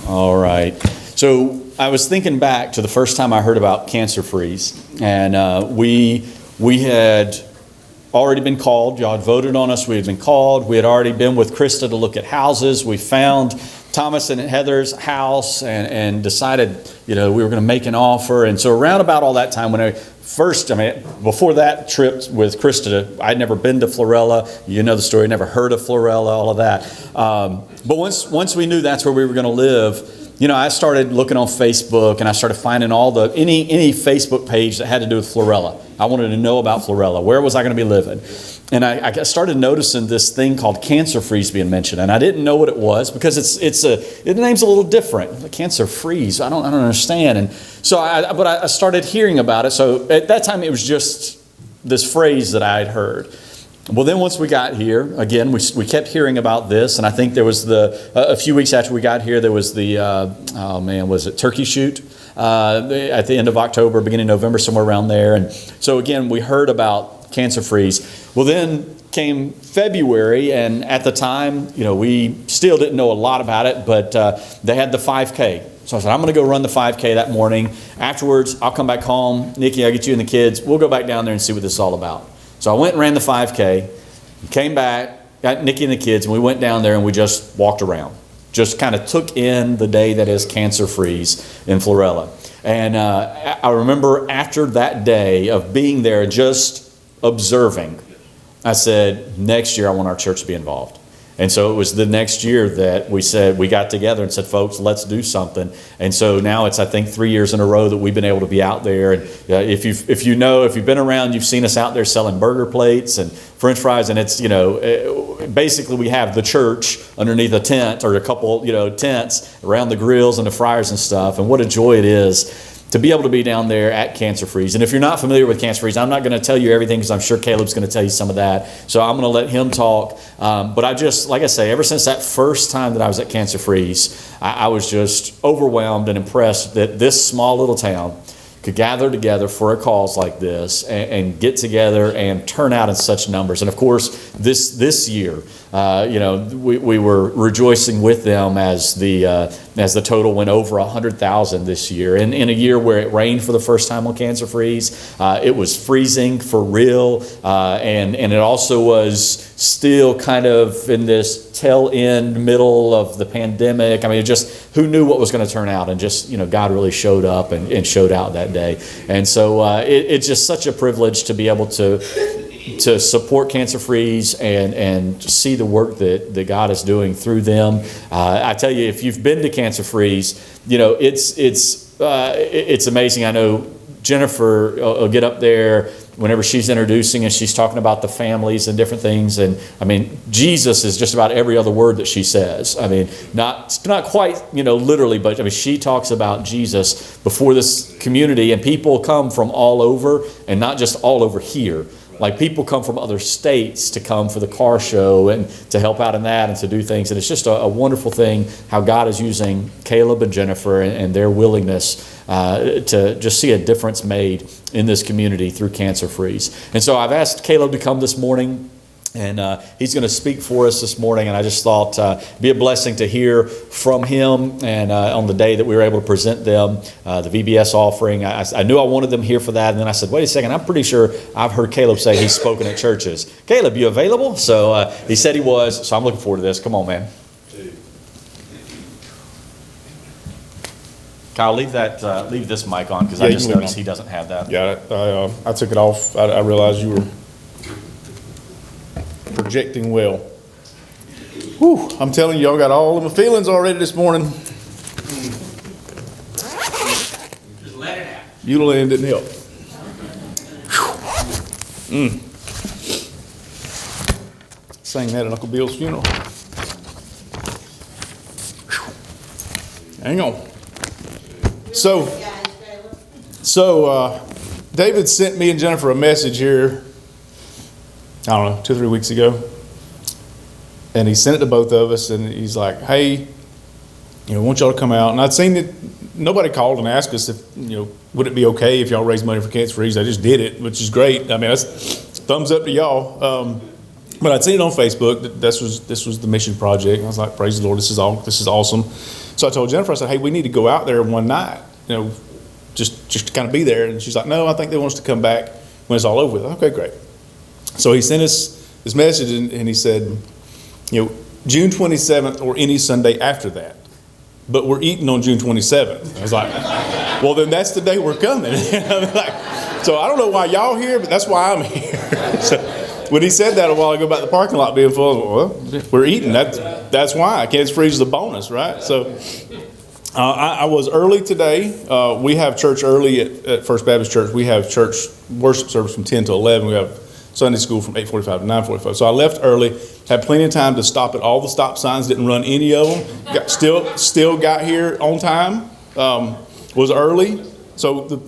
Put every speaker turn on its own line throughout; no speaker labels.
All right. So I was thinking back to the first time I heard about Cancer Freeze, and we had already been called. Y'all had voted on us. We had been called. We had already been with Krista to look at houses. We found Thomas and Heather's house and decided, we were going to make an offer. And so around about all that time, before that trip with Krista, I'd never been to Florella. You know the story, never heard of Florella, all of that. But once we knew that's where we were going to live, I started looking on Facebook, and I started finding any Facebook page that had to do with Florella. I wanted to know about Florella. Where was I going to be living? And I started noticing this thing called Cancer Freeze being mentioned, and I didn't know what it was because the name's a little different. Cancer Freeze, I don't understand. And so I started hearing about it. So at that time, it was just this phrase that I had heard. Well, then once we got here, again, we kept hearing about this, and I think there was a few weeks after we got here, there was was it turkey shoot at the end of October, beginning of November, somewhere around there. And so again, we heard about Cancer Freeze. Well, then came February, and at the time, we still didn't know a lot about it, but they had the 5K. So I said, I'm going to go run the 5K that morning. Afterwards, I'll come back home. Nikki, I'll get you and the kids. We'll go back down there and see what this is all about. So I went and ran the 5K, came back, got Nikki and the kids, and we went down there and we just walked around. Just kind of took in the day that is Cancer Freeze in Florella. And I remember after that day of being there and just observing, I said, next year I want our church to be involved. And so it was the next year that we got together and said, folks, let's do something. And so now it's, I think, 3 years in a row that we've been able to be out there. And if you've been around, you've seen us out there selling burger plates and French fries. And it's, basically we have the church underneath a tent or a couple, tents around the grills and the fryers and stuff. And what a joy it is to be able to be down there at Cancer Freeze. And if you're not familiar with Cancer Freeze, I'm not going to tell you everything because I'm sure Caleb's going to tell you some of that. So I'm going to let him talk. But I just, like I say, ever since that first time that I was at Cancer Freeze, I was just overwhelmed and impressed that this small little town could gather together for a cause like this and get together and turn out in such numbers. And of course, this year, we were rejoicing with them as the total went over 100,000 this year. And in a year where it rained for the first time on Cancer Freeze, it was freezing for real, and it also was still kind of in this tail end middle of the pandemic. I mean, who knew what was going to turn out? And God really showed up and showed out that day. And so it's just such a privilege to be able to support Cancer Freeze and see the work that God is doing through them. I tell you, if you've been to Cancer Freeze, it's amazing. I know Jennifer will get up there whenever she's introducing and she's talking about the families and different things. And I mean, Jesus is just about every other word that she says. I mean, not quite, literally, but I mean, she talks about Jesus before this community, and people come from all over, and not just all over here. Like, people come from other states to come for the car show and to help out in that and to do things. And it's just a wonderful thing how God is using Caleb and Jennifer and their willingness to just see a difference made in this community through Cancer Freeze. And so I've asked Caleb to come this morning, and he's going to speak for us this morning. And I just thought it'd be a blessing to hear from him. And on the day that we were able to present them the VBS offering, I knew I wanted them here for that. And then I said, wait a second, I'm pretty sure I've heard Caleb say he's spoken at churches. Caleb, you available? So he said he was. So I'm looking forward to this. Come on, man. Kyle, leave this mic on because I just noticed he doesn't have that.
Yeah, I took it off. I realized you were projecting well. Whew, I'm telling you, y'all got all of my feelings already this morning.
Just let it out.
Eulalie didn't help. Sang that at Uncle Bill's funeral. Hang on. So David sent me and Jennifer a message here, I don't know, 2 or 3 weeks ago. And he sent it to both of us, and he's like, hey, I want y'all to come out. And I'd seen that nobody called and asked us if, would it be okay if y'all raised money for Cancer Freeze. They just did it, which is great. I mean, that's thumbs up to y'all. But I'd seen it on Facebook that this was the mission project. I was like, praise the Lord, this is awesome. So I told Jennifer, I said, hey, we need to go out there one night, just to kind of be there. And she's like, no, I think they want us to come back when it's all over with. Okay, great. So he sent us this message, and he said, June 27th or any Sunday after that. But we're eating on June 27th. I was like, well, then that's the day we're coming. So I don't know why y'all here, but that's why I'm here. So when he said that a while ago about the parking lot being full, well, we're eating. That's why. Kansas Freeze is a bonus, right? So I was early today. We have church early at First Baptist Church. We have church worship service from 10 to 11. We have Sunday school from 8:45 to 9:45. So I left early, had plenty of time to stop at all the stop signs, didn't run any of them. Still got here on time, was early. So the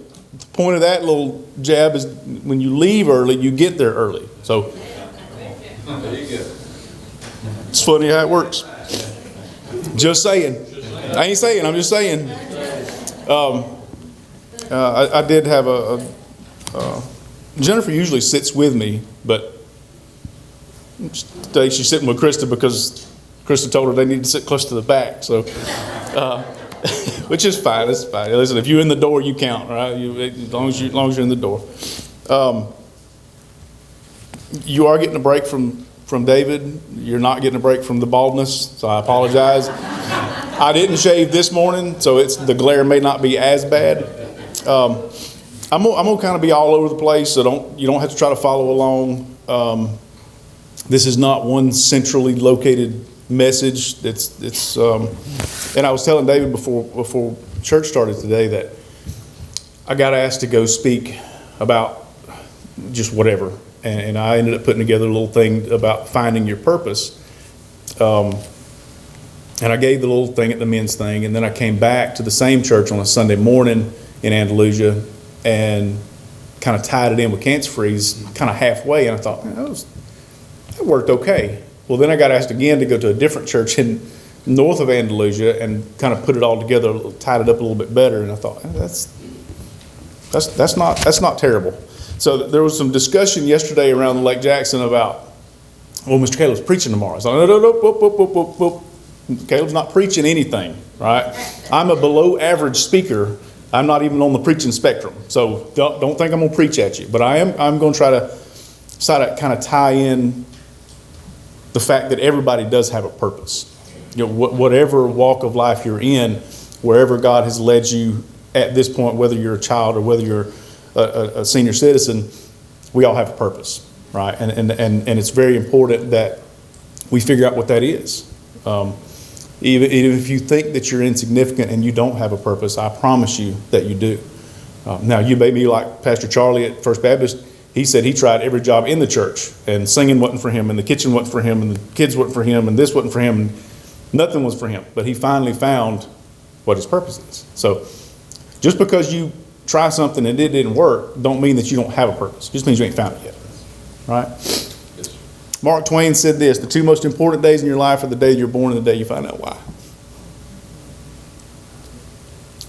point of that little jab is when you leave early, you get there early. So it's funny how it works. Just saying. I ain't saying, I'm just saying. I did have Jennifer usually sits with me, but today she's sitting with Krista because Krista told her they need to sit close to the back. So, which is fine. It's fine. Listen, if you're in the door, you count, right? As long as you're in the door. You are getting a break from David. You're not getting a break from the baldness, so I apologize. I didn't shave this morning, so the glare may not be as bad. I'm gonna kind of be all over the place, so you don't have to try to follow along. This is not one centrally located message. And I was telling David before church started today that I got asked to go speak about just whatever, and I ended up putting together a little thing about finding your purpose. And I gave the little thing at the men's thing, and then I came back to the same church on a Sunday morning in Andalusia and kind of tied it in with Cancer Freeze kind of halfway, and I thought, that worked okay. Well, then I got asked again to go to a different church north of Andalusia and kind of put it all together, tied it up a little bit better, and I thought, that's not terrible. So there was some discussion yesterday around Lake Jackson about, well, Mr. Caleb's preaching tomorrow. I was like, no. Caleb's not preaching anything, right? I'm a below average speaker. I'm not even on the preaching spectrum. So don't think I'm going to preach at you. But I'm going to try to kind of tie in the fact that everybody does have a purpose. Whatever walk of life you're in, wherever God has led you at this point, whether you're a child or whether you're a senior citizen, we all have a purpose, right? And it's very important that we figure out what that is. Even if you think that you're insignificant and you don't have a purpose, I promise you that you do. Now, you may be like Pastor Charlie at First Baptist. He said he tried every job in the church, and singing wasn't for him, and the kitchen wasn't for him, and the kids wasn't for him, and this wasn't for him, and nothing was for him. But he finally found what his purpose is. So just because you try something and it didn't work, don't mean that you don't have a purpose. It just means you ain't found it yet, right? Mark Twain said this: the two most important days in your life are the day you're born and the day you find out why.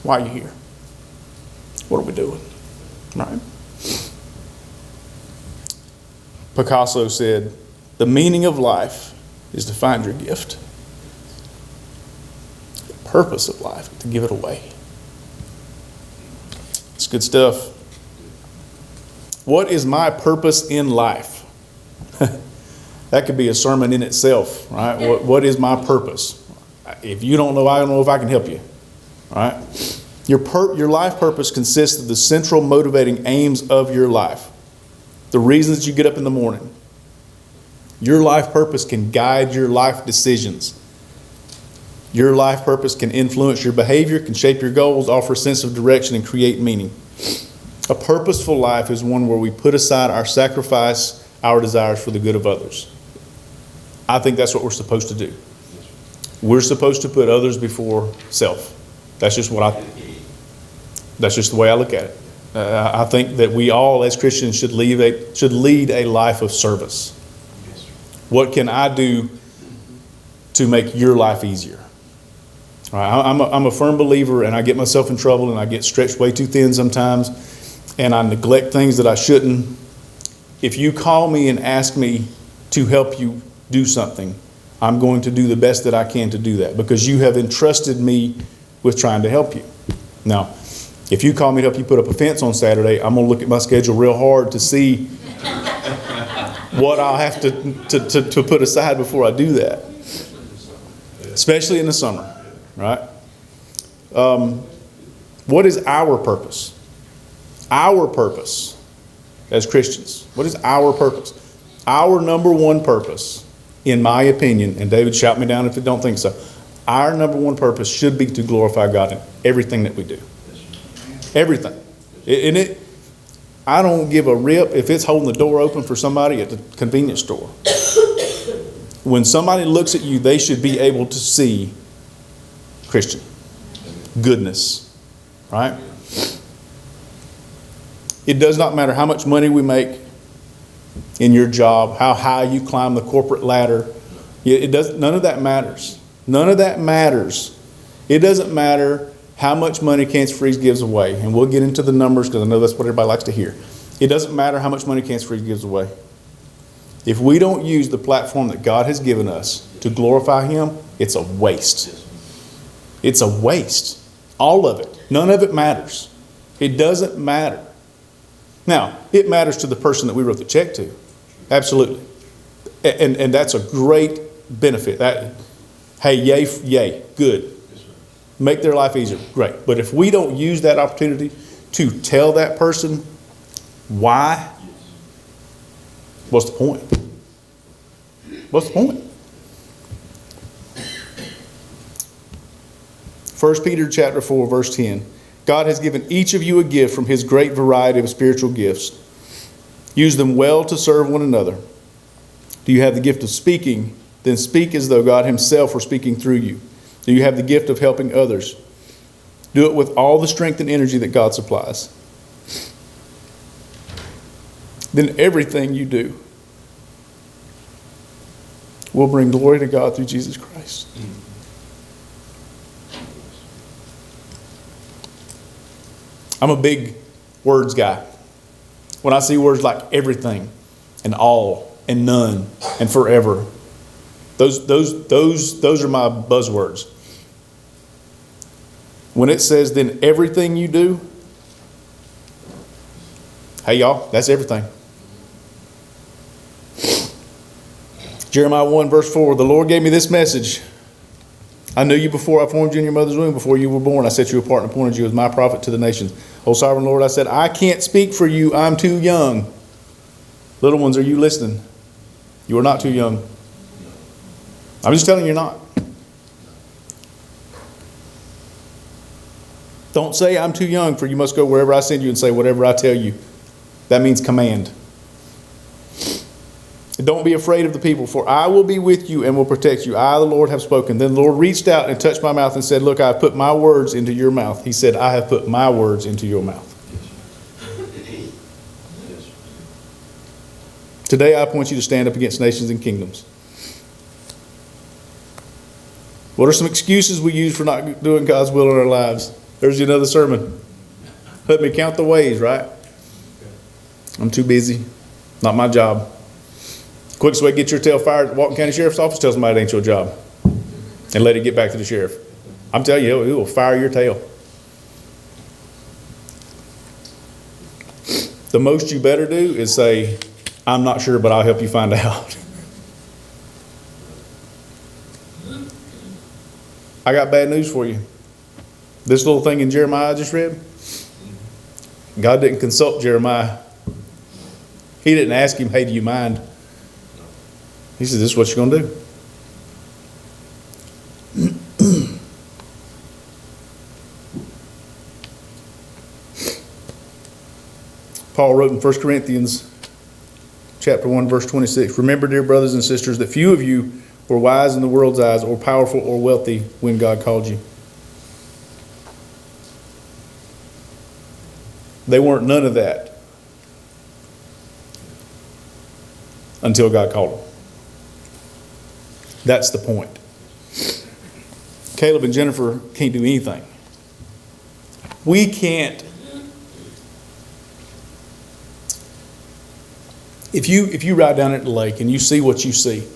Why are you here? What are we doing? Right? Picasso said, the meaning of life is to find your gift. The purpose of life is to give it away. It's good stuff. What is my purpose in life? That could be a sermon in itself, right? What is my purpose? If you don't know, I don't know if I can help you, right? Your life purpose consists of the central motivating aims of your life, the reasons you get up in the morning. Your life purpose can guide your life decisions. Your life purpose can influence your behavior, can shape your goals, offer a sense of direction, and create meaning. A purposeful life is one where we put aside our sacrifice, our desires for the good of others. I think that's what we're supposed to do. We're supposed to put others before self. That's just the way I look at it. I think that we all as Christians should lead a life of service. What can I do to make your life easier? All right, I'm a firm believer, and I get myself in trouble, and I get stretched way too thin sometimes, and I neglect things that I shouldn't. If you call me and ask me to help you do something, I'm going to do the best that I can to do that because you have entrusted me with trying to help you. Now, if you call me to help you put up a fence on Saturday, I'm going to look at my schedule real hard to see what I'll have to put aside before I do that, especially in the summer, right? What is our purpose? Our purpose as Christians. What is our purpose? Our number one purpose, in my opinion, and David, shout me down if you don't think so, our number one purpose should be to glorify God in everything that we do. Everything. I don't give a rip if it's holding the door open for somebody at the convenience store. When somebody looks at you, they should be able to see Christian goodness, right? It does not matter how much money we make in your job, how high you climb the corporate ladder. None of that matters. None of that matters. It doesn't matter how much money Cancer Freeze gives away. And we'll get into the numbers because I know that's what everybody likes to hear. It doesn't matter how much money Cancer Freeze gives away. If we don't use the platform that God has given us to glorify Him, it's a waste. It's a waste. All of it. None of it matters. It doesn't matter. Now, it matters to the person that we wrote the check to. Absolutely. And that's a great benefit. Hey, yay, good. Make their life easier. Great. But if we don't use that opportunity to tell that person why, what's the point? What's the point? 1 Peter chapter 4, verse 10. God has given each of you a gift from His great variety of spiritual gifts. Use them well to serve one another. Do you have the gift of speaking? Then speak as though God Himself were speaking through you. Do you have the gift of helping others? Do it with all the strength and energy that God supplies. Then everything you do will bring glory to God through Jesus Christ. I'm a big words guy. When I see words like everything and all and none and forever, those are my buzzwords. When it says then everything you do, hey y'all, that's everything. Jeremiah 1 verse 4, the Lord gave me this message. I knew you before I formed you in your mother's womb. Before you were born, I set you apart and appointed you as my prophet to the nations. O sovereign Lord, I said, I can't speak for you. I'm too young. Little ones, are you listening? You are not too young. I'm just telling you, you're not. Don't say I'm too young, for you must go wherever I send you and say whatever I tell you. That means command. Don't be afraid of the people, for I will be with you and will protect you. I, the Lord, have spoken. Then the Lord reached out and touched my mouth and said, look, I have put my words into your mouth. He said, I have put my words into your mouth. Today I appoint you to stand up against nations and kingdoms. What are some excuses we use for not doing God's will in our lives? There's another sermon. Let me count the ways, right? I'm too busy. Not my job. Quickest way to get your tail fired at the Walton County Sheriff's Office, tell somebody it ain't your job. And let it get back to the sheriff. I'm telling you, it will fire your tail. The most you better do is say, I'm not sure, but I'll help you find out. I got bad news for you. This little thing in Jeremiah I just read, God didn't consult Jeremiah. He didn't ask him, hey, do you mind? He said, this is what you're going to do. Paul wrote in 1 Corinthians chapter 1, verse 26, remember, dear brothers and sisters, that few of you were wise in the world's eyes or powerful or wealthy when God called you. They weren't none of that until God called them. That's the point. Caleb and Jennifer can't do anything. We can't. If you ride down at the lake and you see what you see.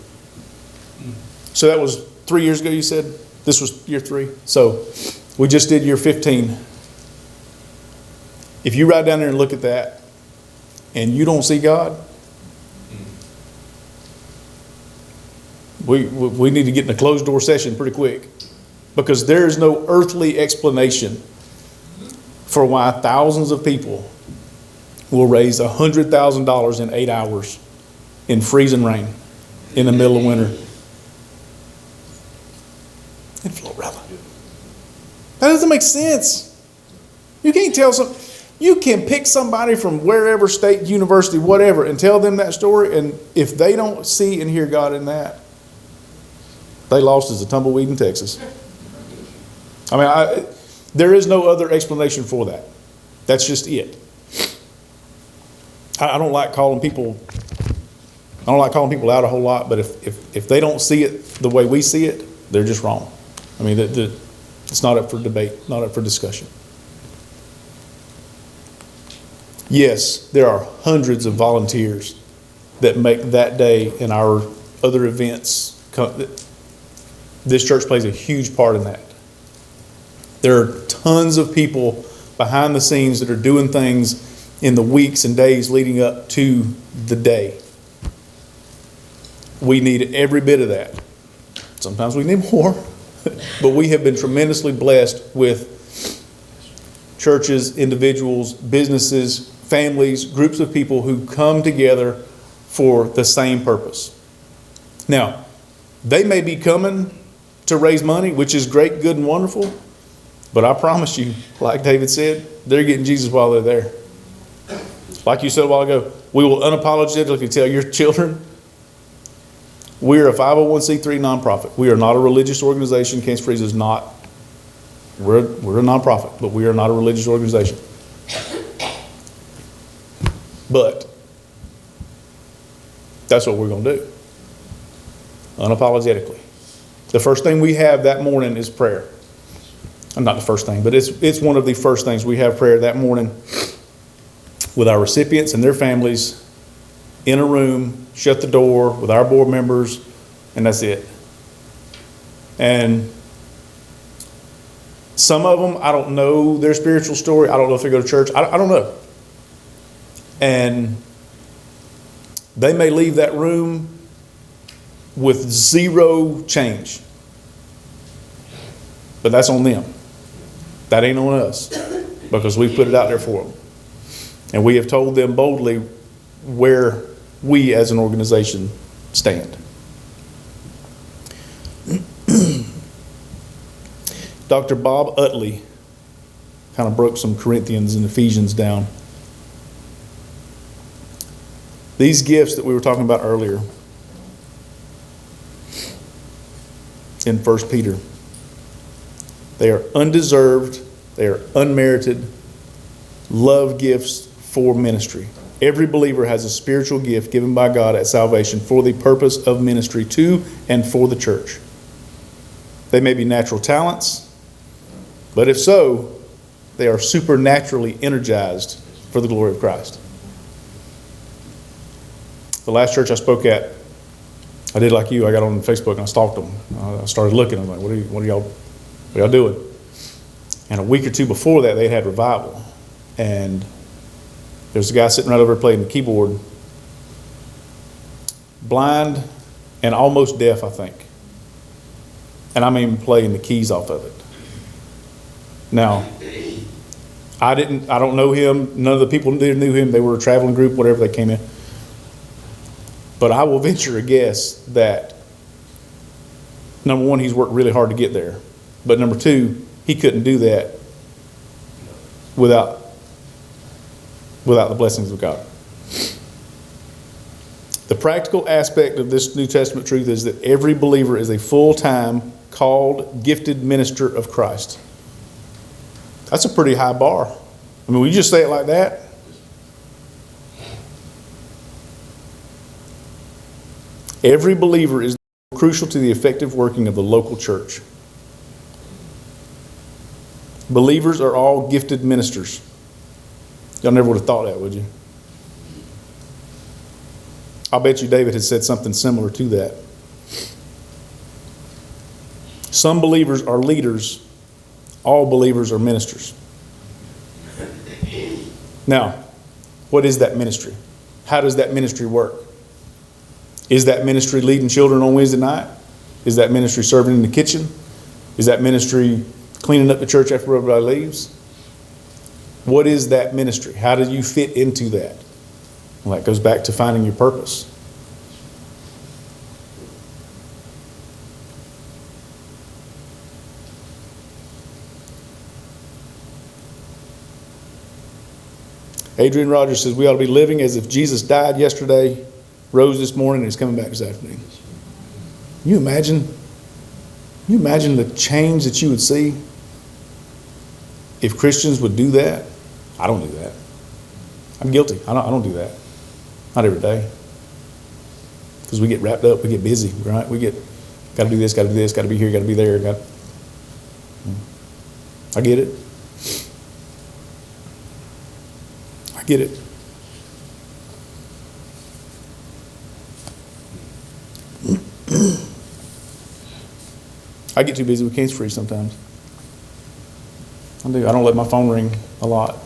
So that was 3 years ago, you said? This was year 3? So we just did year 15. If you ride down there and look at that and you don't see God, we need to get in a closed door session pretty quick, because there is no earthly explanation for why thousands of people will raise $100,000 in 8 hours in freezing rain in the middle of winter in Florida. That doesn't make sense. You can't tell you can pick somebody from wherever, state, university, whatever, and tell them that story, and if they don't see and hear God in that, they lost as a tumbleweed in Texas. I mean, there is no other explanation for that. That's just it. I don't like calling people out a whole lot, but if they don't see it the way we see it, they're just wrong. I mean, it's not up for debate, not up for discussion. Yes, there are hundreds of volunteers that make that day and our other events. This church plays a huge part in that. There are tons of people behind the scenes that are doing things in the weeks and days leading up to the day. We need every bit of that. Sometimes we need more, but we have been tremendously blessed with churches, individuals, businesses, families, groups of people who come together for the same purpose. Now, they may be coming to raise money, which is great, good, and wonderful, but I promise you, like David said, they're getting Jesus while they're there. Like you said a while ago, we will unapologetically tell your children, we're a 501c3 nonprofit. We are not a religious organization. Cancer Freeze is not. We're a nonprofit, but we are not a religious organization. But that's what we're going to do. Unapologetically. The first thing we have that morning is prayer. Not the first thing, but it's one of the first things. We have prayer that morning with our recipients and their families in a room, shut the door with our board members, and that's it. And some of them, I don't know their spiritual story. I don't know if they go to church. I don't know. And they may leave that room with zero change. But that's on them. That ain't on us, because we put it out there for them. And we have told them boldly where we as an organization stand. Dr. Bob Utley kind of broke some Corinthians and Ephesians down. These gifts that we were talking about earlier in 1 Peter, they are undeserved, they are unmerited love gifts for ministry. Every believer has a spiritual gift given by God at salvation for the purpose of ministry to and for the church. They may be natural talents, but if so, they are supernaturally energized for the glory of Christ. The last church I spoke at, I did like you. I got on Facebook and I stalked them. I started looking. I was like, what are y'all doing? And a week or two before that, they had revival. And there's a guy sitting right over there playing the keyboard, blind and almost deaf, I think. And I mean playing the keys off of it. Now, I don't know him. None of the people there knew him. They were a traveling group, whatever they came in. But I will venture a guess that, number one, he's worked really hard to get there. But number two, he couldn't do that without the blessings of God. The practical aspect of this New Testament truth is that every believer is a full-time, called, gifted minister of Christ. That's a pretty high bar. I mean, we just say it like that. Every believer is crucial to the effective working of the local church. Believers are all gifted ministers. Y'all never would have thought that, would you? I'll bet you David has said something similar to that. Some believers are leaders. All believers are ministers. Now, what is that ministry? How does that ministry work? Is that ministry leading children on Wednesday night? Is that ministry serving in the kitchen? Is that ministry cleaning up the church after everybody leaves? What is that ministry? How do you fit into that? Well, that goes back to finding your purpose. Adrian Rogers says we ought to be living as if Jesus died yesterday, rose this morning, and is coming back this afternoon. Can you imagine? Can you imagine the change that you would see if Christians would do that? I don't do that. I'm guilty. I don't do that. Not every day. Because we get wrapped up, we get busy, right? We get, got to do this, got to do this, got to be here, got to be there. I get it. I get it. I get too busy with Cancer Free sometimes. I do. I don't let my phone ring a lot.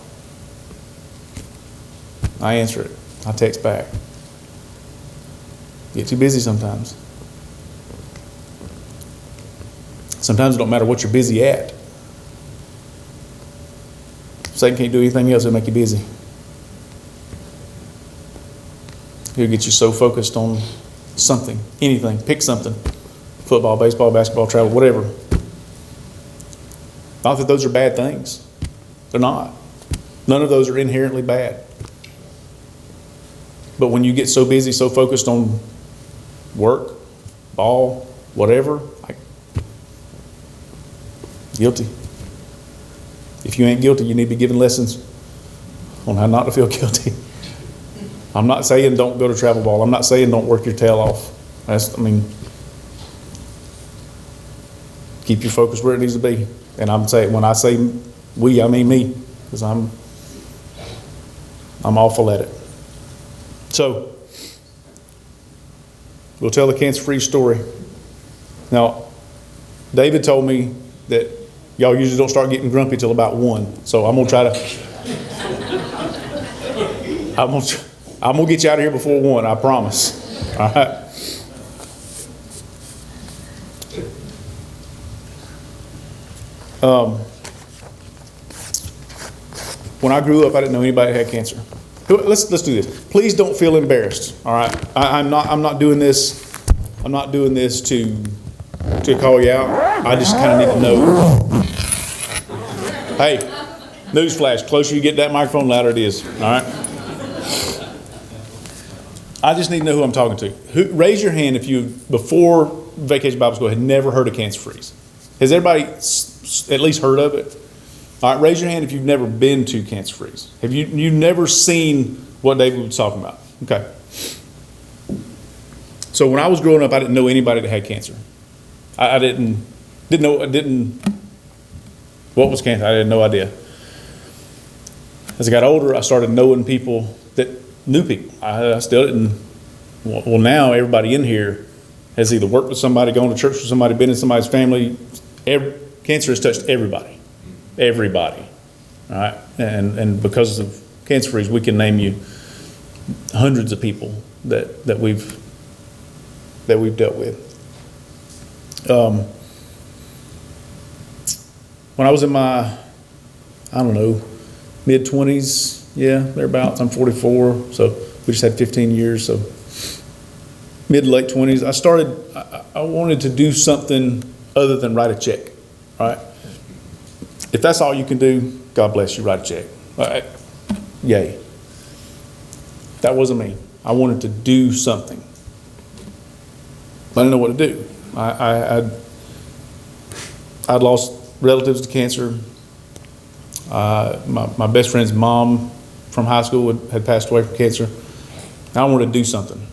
I answer it. I text back. Get too busy sometimes. Sometimes it don't matter what you're busy at. Satan can't do anything else that'll make you busy. He'll get you so focused on something, anything, pick something. Football, baseball, basketball, travel, whatever. Not that those are bad things. They're not. None of those are inherently bad. But when you get so busy, so focused on work, ball, whatever, guilty. If you ain't guilty, you need to be given lessons on how not to feel guilty. I'm not saying don't go to travel ball. I'm not saying don't work your tail off. Keep your focus where it needs to be. And I'm saying, when I say we, I mean me, because I'm awful at it. So, we'll tell the cancer-free story. Now, David told me that y'all usually don't start getting grumpy till about 1. So I'm gonna try to. I'm gonna get you out of here before 1. I promise. All right. When I grew up, I didn't know anybody that had cancer. Let's do this. Please don't feel embarrassed. All right. I'm not doing this. I'm not doing this to call you out. I just kind of need to know. Hey, newsflash: closer you get that microphone, louder it is. All right. I just need to know who I'm talking to. Raise your hand if you, before Vacation Bible School, had never heard of Cancer Freeze. Has everybody at least heard of it? All right, raise your hand if you've never been to Cancer Freeze. Have you never seen what David was talking about? Okay. So when I was growing up, I didn't know anybody that had cancer. I didn't know what was cancer. I had no idea. As I got older, I started knowing people that knew people. I still didn't. Well, now everybody in here has either worked with somebody, gone to church with somebody, been in somebody's family. Cancer has touched everybody. Everybody. All right. And because of Cancer Freeze, we can name you hundreds of people that we've dealt with. When I was in my, mid-20s, thereabouts. I'm 44, so we just had 15 years. So mid to late 20s, I wanted to do something other than write a check. All right. If that's all you can do, God bless you, write a check. All right. Yay. That wasn't me. I wanted to do something. I didn't know what to do. I'd lost relatives to cancer. My best friend's mom from high school had passed away from cancer. I wanted to do something.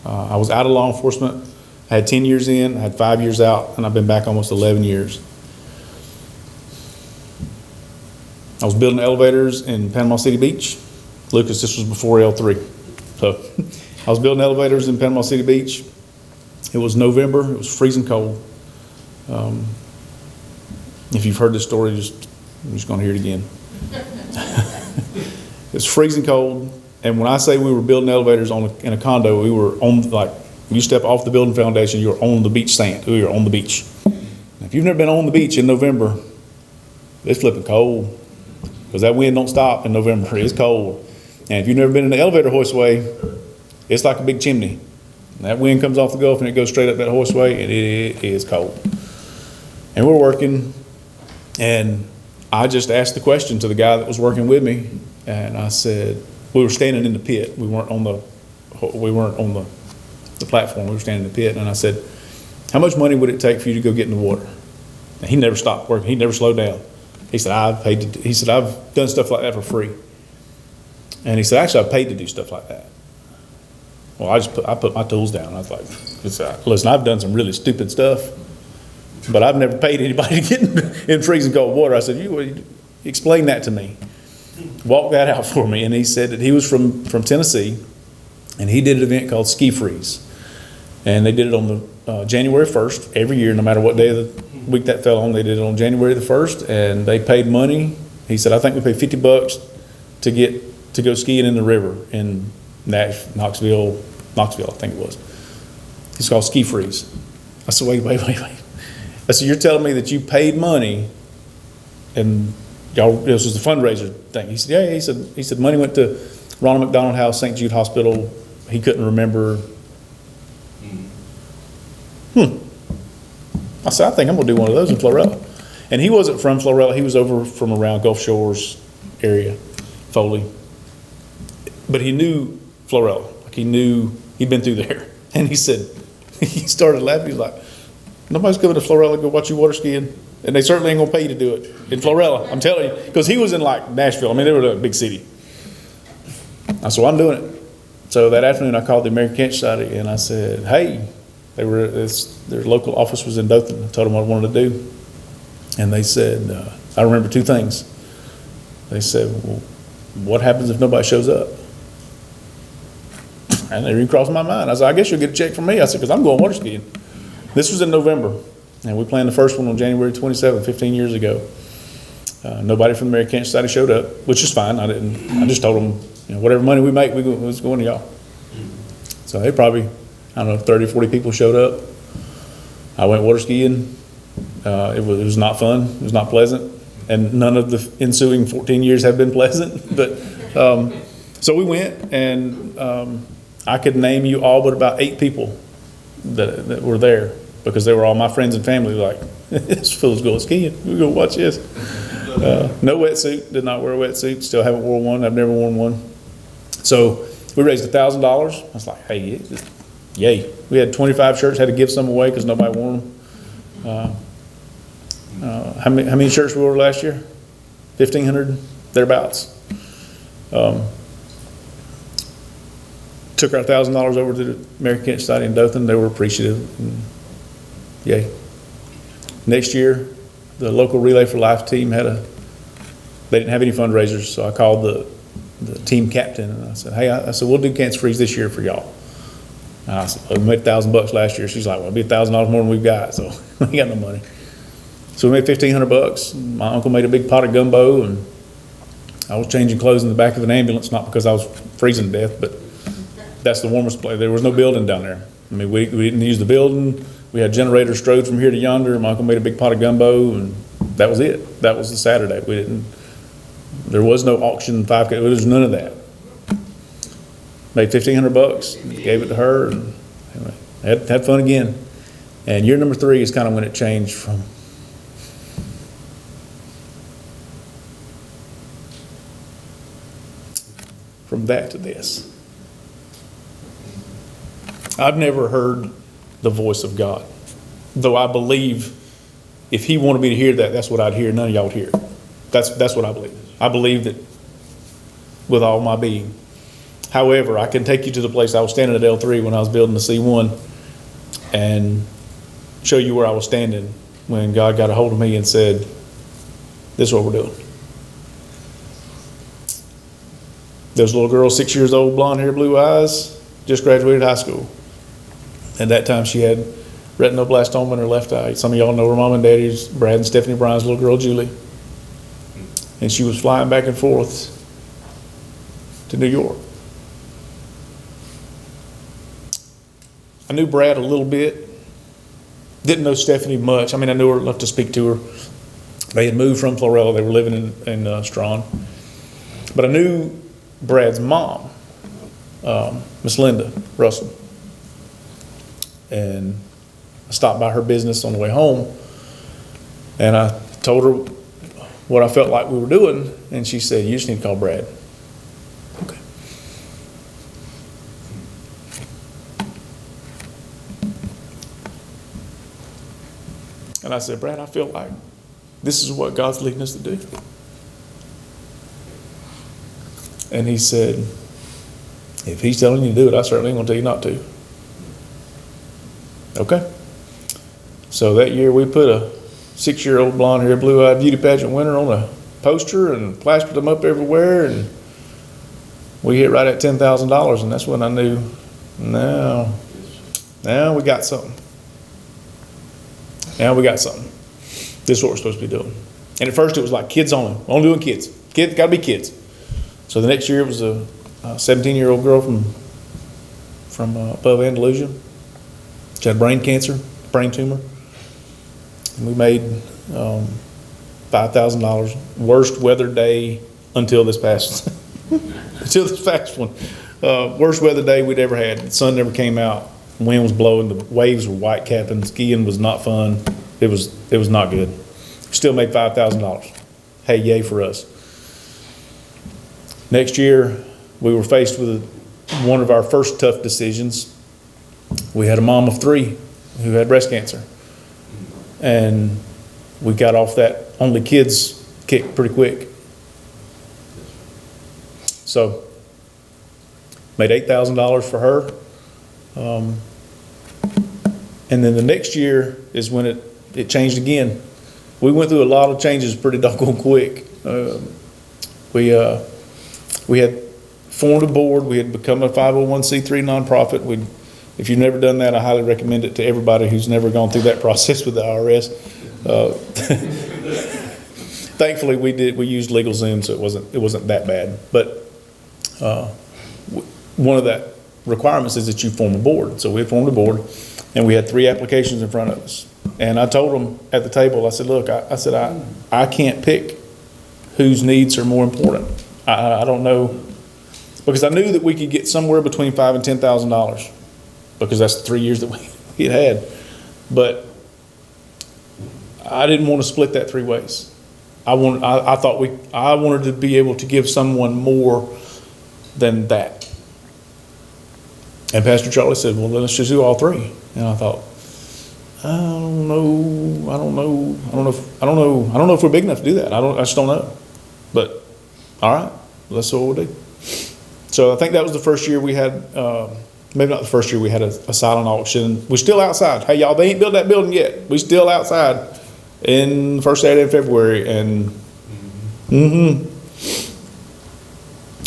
I was out of law enforcement. I had 10 years in, I had 5 years out, and I've been back almost 11 years. I was building elevators in Panama City Beach. Lucas, this was before L3. So I was building elevators in Panama City Beach. It was November. It was freezing cold. If you've heard this story, I'm just going to hear it again. It was freezing cold. And when I say we were building elevators in a condo, we were on, like, when you step off the building foundation, you're on the beach sand. We were on the beach. If you've never been on the beach in November, it's flipping cold. Because that wind don't stop in November. It's cold. And if you've never been in the elevator hoistway, it's like a big chimney. And that wind comes off the Gulf and it goes straight up that hoistway, and it is cold. And we're working, and I just asked the question to the guy that was working with me, and I said, we were standing in the pit. We weren't on the platform. We were standing in the pit, and I said, how much money would it take for you to go get in the water? And he never stopped working. He never slowed down. He said, I've done stuff like that for free. And he said, actually, I've paid to do stuff like that. Well, I put my tools down. I was like, listen, I've done some really stupid stuff, but I've never paid anybody to get in freezing cold water. I said, you explain that to me. Walk that out for me. And he said that he was from Tennessee, and he did an event called Ski Freeze. And they did it on the January 1st every year, no matter what day of the week that fell on. They did it on January the 1st, and they paid money. He said, I think we paid $50 to go skiing in the river in Knoxville, I think it was. It's called Ski Freeze. I said, wait. I said, you're telling me that you paid money and this was the fundraiser thing. He said, yeah. He said money went to Ronald McDonald House, St. Jude Hospital. He couldn't remember. I said, I think I'm going to do one of those in Florella. And he wasn't from Florella. He was over from around Gulf Shores area, Foley. But he knew Florella. Like he'd been through there. And he said, he started laughing. He's like, nobody's coming to Florella to go watch you water skiing. And they certainly ain't going to pay you to do it in Florella. I'm telling you. Because he was in like Nashville. I mean, they were a big city. I said, well, I'm doing it. So that afternoon I called the American Cancer Society and I said, hey, their local office was in Dothan. I told them what I wanted to do. And they said, I remember two things. They said, well, what happens if nobody shows up? And it even crossed my mind. I said, I guess you'll get a check from me. I said, because I'm going water skiing. This was in November. And we planned the first one on January 27th, 15 years ago. Nobody from the American Cancer Society showed up, which is fine. I just told them, whatever money we make, it's going to y'all. So they probably, 30, 40 people showed up. I went water skiing. It was not fun. It was not pleasant. And none of the ensuing 14 years have been pleasant. But so we went, and I could name you all but about 8 people that were there, because they were all my friends and family. Like, this fool's going skiing. We're going to watch this. No wetsuit. Did not wear a wetsuit. Still haven't worn one. I've never worn one. So we raised $1,000. I was like, hey, yay. We had 25 shirts. Had to give some away because nobody wore them. How many shirts we wore last year? 1,500, thereabouts. Took our $1,000 over to the American Cancer Society in Dothan. They were appreciative. And yay. Next year, the local Relay for Life team they didn't have any fundraisers, so I called the team captain and I said, hey, I said, we'll do Cancer Freeze this year for y'all. And I said, we made $1,000 last year. She's like, well, it'll be $1,000 more than we've got, so we ain't got no money. So we made $1,500. My uncle made a big pot of gumbo, and I was changing clothes in the back of an ambulance, not because I was freezing to death, but that's the warmest place. There was no building down there. I mean, we didn't use the building. We had generators strode from here to yonder. My uncle made a big pot of gumbo, and that was it. That was the Saturday. There was no auction, 5K. There was none of that. Made $1,500, gave it to her, and anyway, had fun again. And year number 3 is kind of when it changed from that to this. I've never heard the voice of God, though I believe if he wanted me to hear that, that's what I'd hear. None of y'all would hear it. That's what I believe. I believe that with all my being. However, I can take you to the place I was standing at L3 when I was building the C1 and show you where I was standing when God got a hold of me and said, this is what we're doing. There's a little girl, 6 years old, blonde hair, blue eyes. just graduated high school. At that time, she had retinoblastoma in her left eye. Some of y'all know her mom and daddy's Brad and Stephanie Bryan's little girl, Julie. And she was flying back and forth to New York. I knew Brad a little bit. Didn't know Stephanie much. I mean, I knew her enough to speak to her. They had moved from Florella. They were living in Strawn. But I knew Brad's mom, Miss Linda Russell. And I stopped by her business on the way home, and I told her what I felt like we were doing, and she said, "You just need to call Brad." Okay. And I said, "Brad, I feel like this is what God's leading us to do." And he said, "If he's telling you to do it, I certainly ain't gonna tell you not to." Okay. So that year we put a 6-year-old blonde-haired, blue-eyed beauty pageant winner on a poster and plastered them up everywhere, and we hit right at $10,000, and that's when I knew, now we got something. Now we got something. This is what we're supposed to be doing. And at first it was like kids only. We're only doing kids. Kids, gotta be kids. So the next year it was a 17-year-old girl from above Andalusia. She had brain cancer, brain tumor. And we made $5,000. Worst weather day until this past one. Worst weather day we'd ever had. The sun never came out. The wind was blowing. The waves were white capping. Skiing was not fun. It was not good. Still made $5,000. Hey, yay for us. Next year, we were faced with one of our first tough decisions. We had a mom of 3 who had breast cancer. And we got off that only kids kick pretty quick. So, made $8,000 for her. And then the next year is when it changed again. We went through a lot of changes pretty doggone quick. We had formed a board. We had become a 501c3 nonprofit. If you've never done that, I highly recommend it to everybody who's never gone through that process with the IRS. Thankfully, we used LegalZoom, so it wasn't that bad. But one of the requirements is that you form a board. So we had formed a board, and we had 3 applications in front of us. And I told them at the table, I said, "Look, I can't pick whose needs are more important. I don't know," because I knew that we could get somewhere between $5,000 and $10,000. Because that's the 3 years that we had. But I didn't want to split that 3 ways. I wanted to be able to give someone more than that. And Pastor Charlie said, "Well, let's just do all 3." And I thought, I don't know if we're big enough to do that. I just don't know. But all right, that's what we'll do. So I think that was the first year we had. Maybe not the first year we had a silent auction. We're still outside. Hey, y'all, they ain't built that building yet. We still outside in the first Saturday of February. And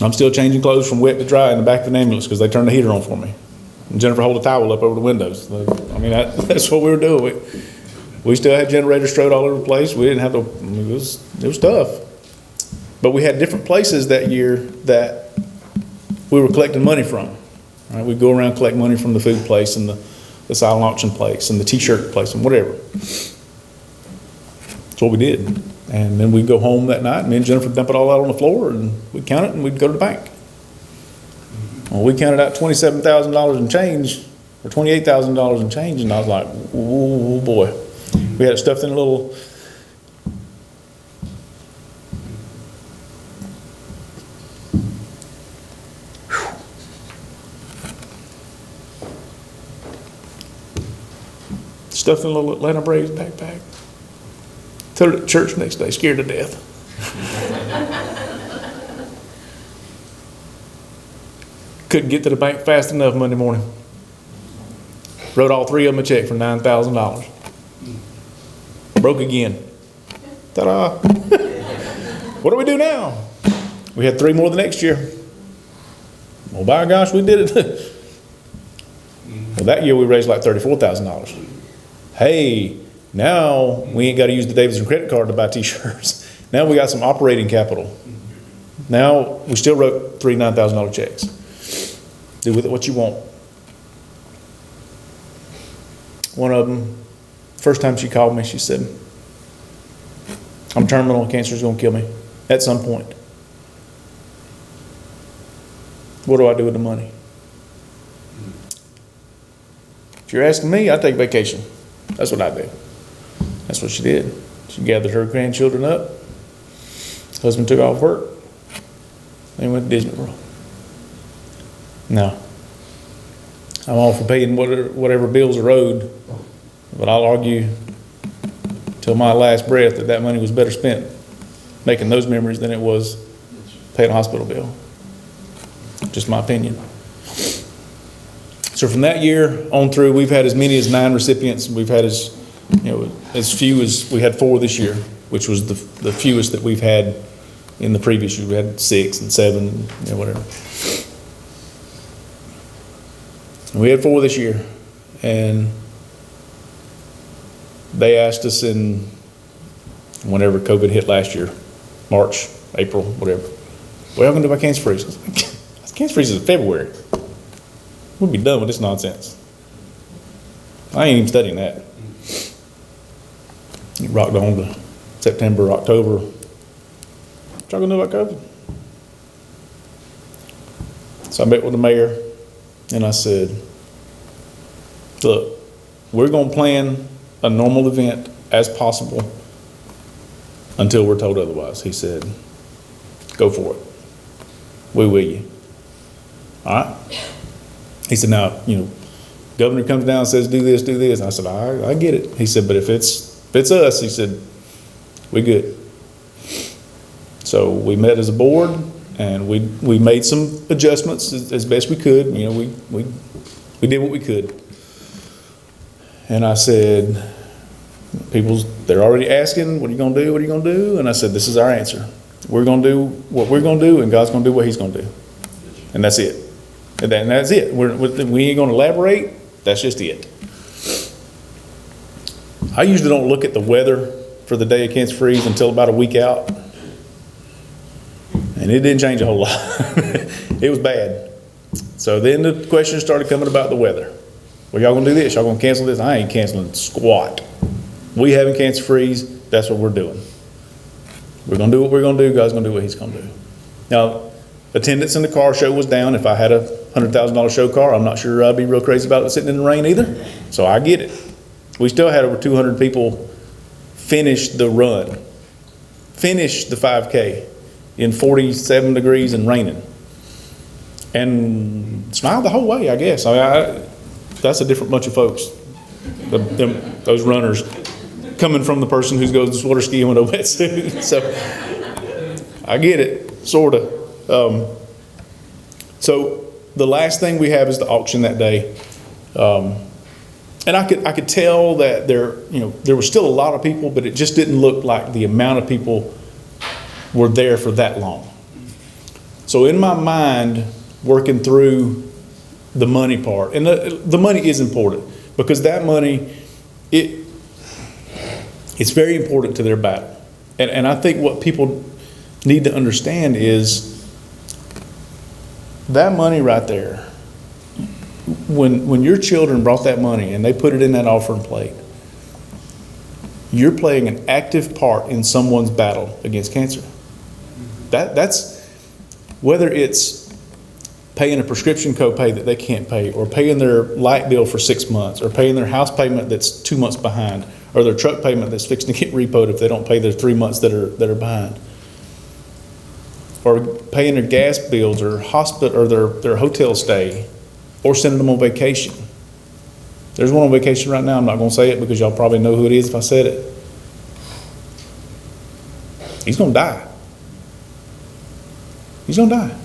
I'm still changing clothes from wet to dry in the back of an ambulance because they turned the heater on for me. And Jennifer hold a towel up over the windows. I mean, that's what we were doing. We still had generators strode all over the place. We didn't have it was tough. But we had different places that year that we were collecting money from. Right, we'd go around collect money from the food place and the silent auction place and the t-shirt place and whatever. That's what we did. And then we'd go home that night and me and Jennifer would dump it all out on the floor and we'd count it and we'd go to the bank. Well, we counted out $27,000 in change, or $28,000 in change, and I was like, oh boy. We had it stuffed in a little stuffed in a little Atlanta Braves backpack. Took it to church next day, scared to death. Couldn't get to the bank fast enough Monday morning. Wrote all 3 of them a check for $9,000. Broke again. Ta-da! What do we do now? We had 3 more the next year. Well, by gosh, we did it. Well, that year we raised like $34,000. Hey, now we ain't got to use the Davidson credit card to buy t-shirts. Now we got some operating capital. Now we still wrote $3 $9,000 checks. Do with it what you want. One of them, first time she called me, she said, I'm terminal, cancer's gonna kill me at some point. What do I do with the money? If you're asking me, I take vacation. That's what I do. That's what she did. She gathered her grandchildren up. Husband took off work. They went to Disney World. No. I'm all for paying whatever bills are owed, but I'll argue till my last breath that money was better spent making those memories than it was paying a hospital bill. Just my opinion. So from that year on through, we've had as many as 9 recipients. We've had as few as we had 4 this year, which was the fewest that we've had in the previous year. We had 6 and 7, whatever. And we had 4 this year, and they asked us in whenever COVID hit last year, March, April, whatever, what are you going to do about cancer freeze? Cancer freeze is in February. We'll be done with this nonsense. I ain't even studying that. It rocked on to September, October. What y'all gonna do about COVID? So I met with the mayor and I said, look, we're gonna plan a normal event as possible until we're told otherwise. He said, go for it. We will you. All right. He said, now, governor comes down and says, do this, do this. And I said, I get it. He said, but if it's us, he said, we good. So we met as a board and we made some adjustments as best we could. We did what we could. And I said, they're already asking, what are you going to do? What are you going to do? And I said, this is our answer. We're going to do what we're going to do and God's going to do what he's going to do. And that's it. And that's it. We ain't going to elaborate. That's just it. I usually don't look at the weather for the day of cancer freeze until about a week out. And it didn't change a whole lot. It was bad. So then the questions started coming about the weather. Well, y'all going to do this? Y'all going to cancel this? I ain't canceling squat. We having cancer freeze. That's what we're doing. We're going to do what we're going to do. God's going to do what he's going to do. Now, attendance in the car show was down. If I had a $100,000 show car, I'm not sure I'd be real crazy about it sitting in the rain either. So I get it. We still had over 200 people finish the run, finish the 5K in 47 degrees and raining. And smiled the whole way, I guess. That's a different bunch of folks. Those runners coming from the person who goes water skiing with a wetsuit. So I get it, sort of. So the last thing we have is the auction that day. And I could tell that there was still a lot of people, but it just didn't look like the amount of people were there for that long. So in my mind, working through the money part, and the money is important because that money, it's very important to their battle. And I think what people need to understand is that money right there, when your children brought that money and they put it in that offering plate, you're playing an active part in someone's battle against cancer. That's whether it's paying a prescription copay that they can't pay, or paying their light bill for 6 months, or paying their house payment that's 2 months behind, or their truck payment that's fixing to get repoed if they don't pay their 3 months that are behind, or paying their gas bills, or hospital, or their hotel stay, or sending them on vacation. There's one on vacation right now. I'm not going to say it because y'all probably know who it is if I said it. He's going to die. He's going to die.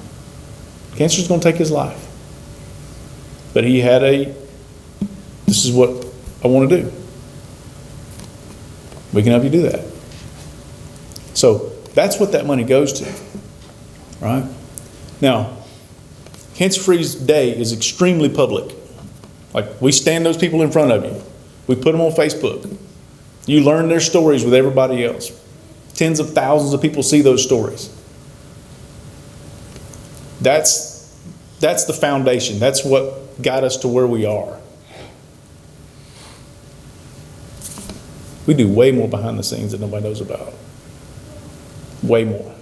Cancer's going to take his life. But he had this is what I want to do. We can help you do that. So that's what that money goes to, right? Now, Cancer Freeze Day is extremely public. Like, we stand those people in front of you. We put them on Facebook. You learn their stories with everybody else. Tens of thousands of people see those stories. That's the foundation. That's what got us to where we are. We do way more behind the scenes that nobody knows about. Way more.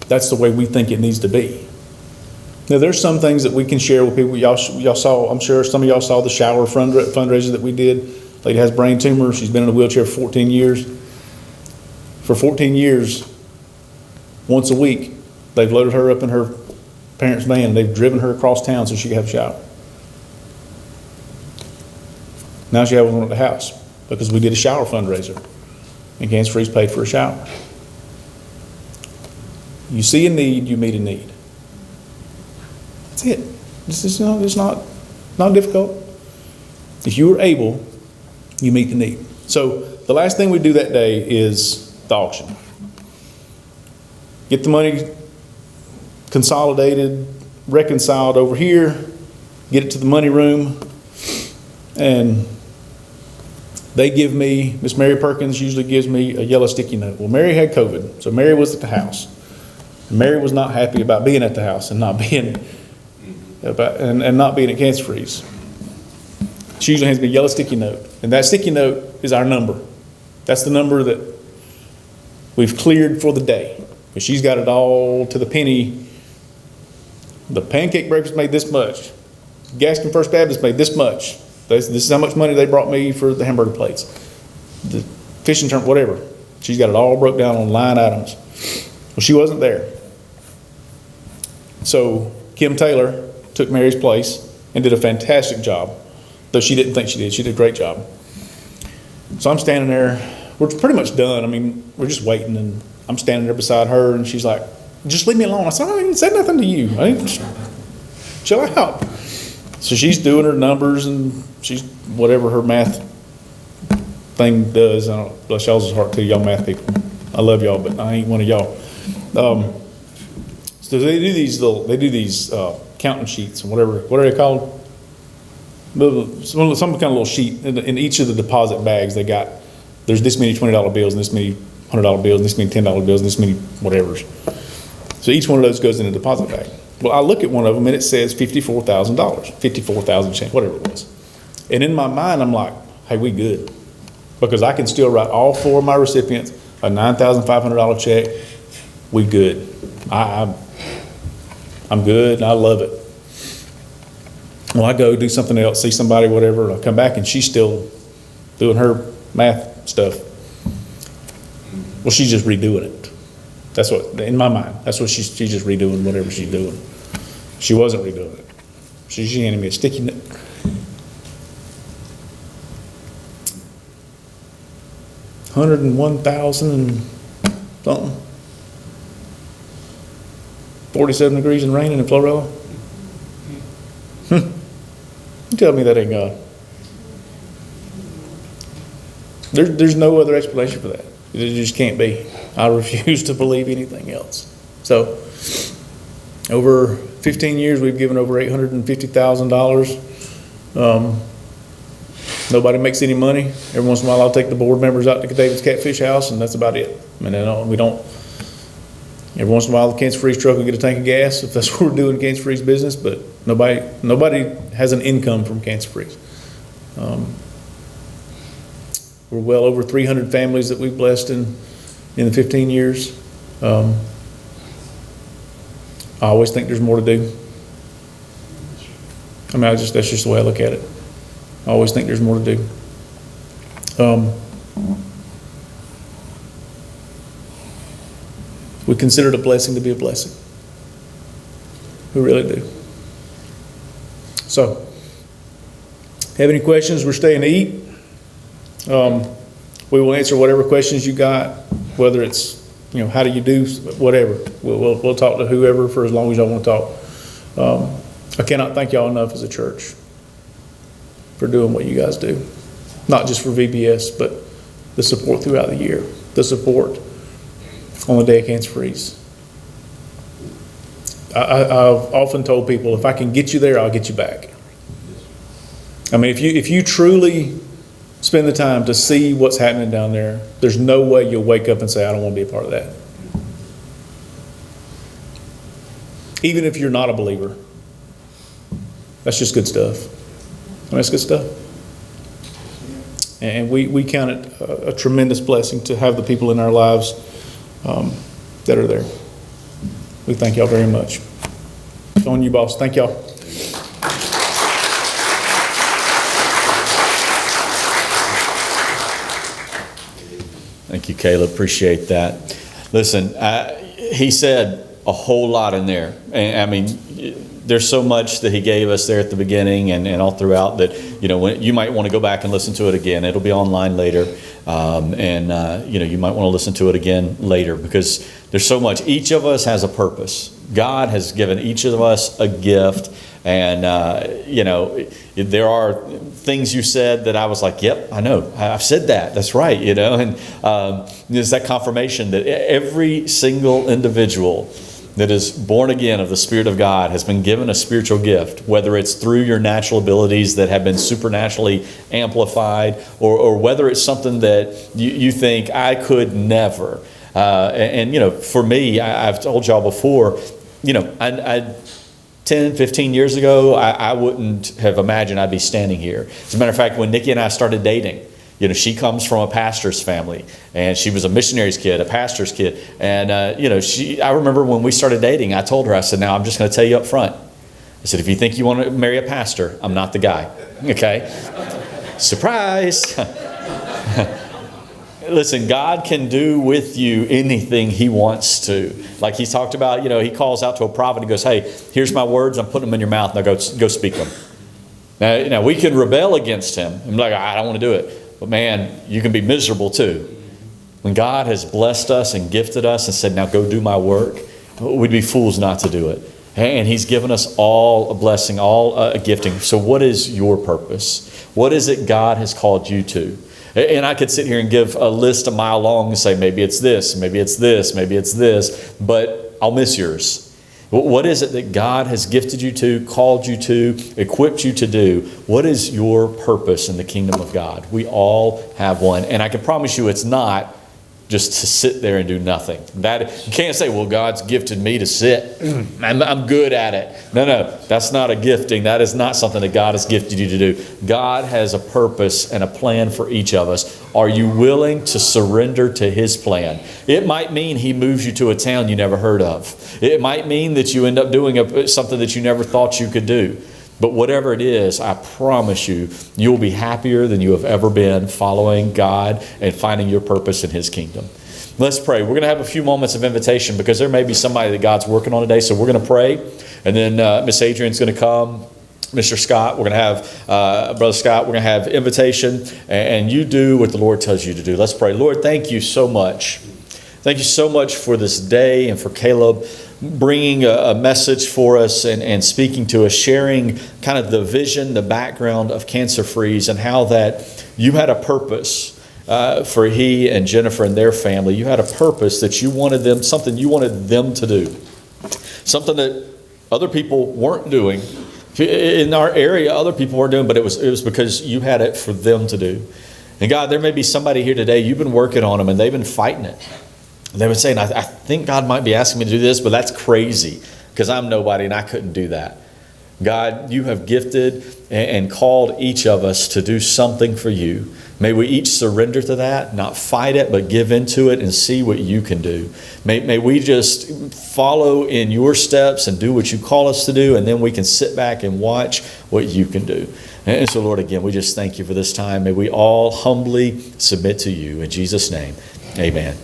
That's the way we think it needs to be. Now, there's some things that we can share with people. Y'all saw, I'm sure some of y'all saw the shower fundraiser that we did. Lady has brain tumor. She's been in a wheelchair for 14 years. For 14 years, once a week, they've loaded her up in her parents' van and they've driven her across town so she could have a shower. Now she has one at the house because we did a shower fundraiser and Cancer Free's paid for a shower. You see a need, you meet a need. That's it. It's not difficult. If you are able, you meet the need. So the last thing we do that day is the auction. Get the money consolidated, reconciled over here, get it to the money room, and they give me, Miss Mary Perkins usually gives me a yellow sticky note. Well, Mary had COVID, so Mary was at the house. And Mary was not happy about being at the house and not being not being at Cancer Free's. She usually hands me a yellow sticky note, and that sticky note is our number. That's the number that we've cleared for the day. But she's got it all to the penny. The pancake breakfast made this much. Gaston First Baptist made this much. This is how much money they brought me for the hamburger plates. The fishing tournament, whatever. She's got it all broke down on line items. Well, she wasn't there. So Kim Taylor took Mary's place and did a fantastic job, though she didn't think she did. She did a great job. So I'm standing there. We're pretty much done. I mean, we're just waiting, and I'm standing there beside her, and she's like, just leave me alone. I said, I didn't say nothing to you. I didn't, chill out. So she's doing her numbers, and she's whatever her math thing does. I don't, bless y'all's heart too, y'all math people. I love y'all, but I ain't one of y'all. So they do these counting sheets and whatever. What are they called? Some kind of little sheet in each of the deposit bags. They got, there's this many $20 bills and this many $100 bills and this many $10 bills and this many whatevers. So each one of those goes in a deposit bag. Well, I look at one of them and it says $54,000, 54,000 change, whatever it was. And in my mind, I'm like, hey, we good. Because I can still write all four of my recipients a $9,500 check. We good. I'm good and I love it. Well, I go do something else, see somebody, whatever, and I come back and she's still doing her math stuff. Well, she's just redoing it. That's what, in my mind, that's what she's just redoing whatever she's doing. She wasn't redoing it. She handed me a sticky note. $101,000 and something. 47 degrees and raining in Florella. You tell me that ain't God. There's no other explanation for that. It just can't be. I refuse to believe anything else. So, over 15 years, we've given over $850,000. Nobody makes any money. Every once in a while, I'll take the board members out to David's Catfish House, and that's about it. I mean, we don't. Every once in a while, the Cancer Free's truck will get a tank of gas if that's what we're doing, Cancer Free's business. But nobody has an income from Cancer Free's. We're well over 300 families that we've blessed in the 15 years. I always think there's more to do. I mean, that's just the way I look at it. I always think there's more to do. We consider it a blessing to be a blessing. We really do. So, have any questions? We're staying to eat. We will answer whatever questions you got, whether it's, how do you do, whatever. We'll talk to whoever for as long as y'all want to talk. I cannot thank y'all enough as a church for doing what you guys do. Not just for VBS, but the support throughout the year. The support on the day of Cancer Free's. I've often told people, if I can get you there, I'll get you back. I mean, if you truly spend the time to see what's happening down there, there's no way you'll wake up and say, I don't want to be a part of that. Even if you're not a believer. That's just good stuff. I mean, that's good stuff. And we count it a tremendous blessing to have the people in our lives that are there. We thank y'all very much. On you, boss. Thank y'all.
Thank you, Caleb. Appreciate that. Listen, he said a whole lot in there. And I mean, there's so much that he gave us there at the beginning and all throughout that, when you might want to go back and listen to it again. It'll be online later. You might want to listen to it again later because there's so much. Each of us has a purpose. God has given each of us a gift. And, there are things you said that I was like, yep, I know. I've said that. That's right, And there's that confirmation that every single individual that is born again of the Spirit of God has been given a spiritual gift, whether it's through your natural abilities that have been supernaturally amplified or whether it's something that you think I could never. For me, I've told y'all before, I 10, 15 years ago, I wouldn't have imagined I'd be standing here. As a matter of fact, when Nikki and I started dating, she comes from a pastor's family, and she was a missionary's kid, a pastor's kid. And, I remember when we started dating, I told her, I said, now I'm just going to tell you up front. I said, if you think you want to marry a pastor, I'm not the guy. Okay? Surprise! Listen, God can do with you anything He wants to. Like He's talked about, He calls out to a prophet. He goes, hey, here's my words. I'm putting them in your mouth. Now go speak them. Now, we can rebel against Him and be like, I don't want to do it. But man, you can be miserable too. When God has blessed us and gifted us and said, now go do my work, we'd be fools not to do it. And He's given us all a blessing, all a gifting. So what is your purpose? What is it God has called you to? And I could sit here and give a list a mile long and say, maybe it's this, maybe it's this, maybe it's this, but I'll miss yours. What is it that God has gifted you to, called you to, equipped you to do? What is your purpose in the kingdom of God? We all have one. And I can promise you it's not just to sit there and do nothing. You can't say, well, God's gifted me to sit. I'm good at it. No, that's not a gifting. That is not something that God has gifted you to do. God has a purpose and a plan for each of us. Are you willing to surrender to His plan? It might mean He moves you to a town you never heard of. It might mean that you end up doing something that you never thought you could do. But whatever it is, I promise you, you'll be happier than you have ever been following God and finding your purpose in His kingdom. Let's pray. We're going to have a few moments of invitation because there may be somebody that God's working on today. So we're going to pray. And then Miss Adrian's going to come. Mr. Scott, we're going to have, Brother Scott, we're going to have invitation. And you do what the Lord tells you to do. Let's pray. Lord, thank you so much. Thank you so much for this day and for Caleb bringing a message for us and speaking to us, sharing kind of the vision, the background of Cancer Freeze and how that you had a purpose for he and Jennifer and their family. You had a purpose that you wanted them, something you wanted them to do, something that other people weren't doing. In our area, other people weren't doing, but it was because you had it for them to do. And God, there may be somebody here today, you've been working on them and they've been fighting it. They've been saying, I think God might be asking me to do this, but that's crazy because I'm nobody and I couldn't do that. God, you have gifted and called each of us to do something for you. May we each surrender to that, not fight it, but give into it and see what you can do. May we just follow in your steps and do what you call us to do, and then we can sit back and watch what you can do. And so, Lord, again, we just thank you for this time. May we all humbly submit to you. In Jesus' name, amen.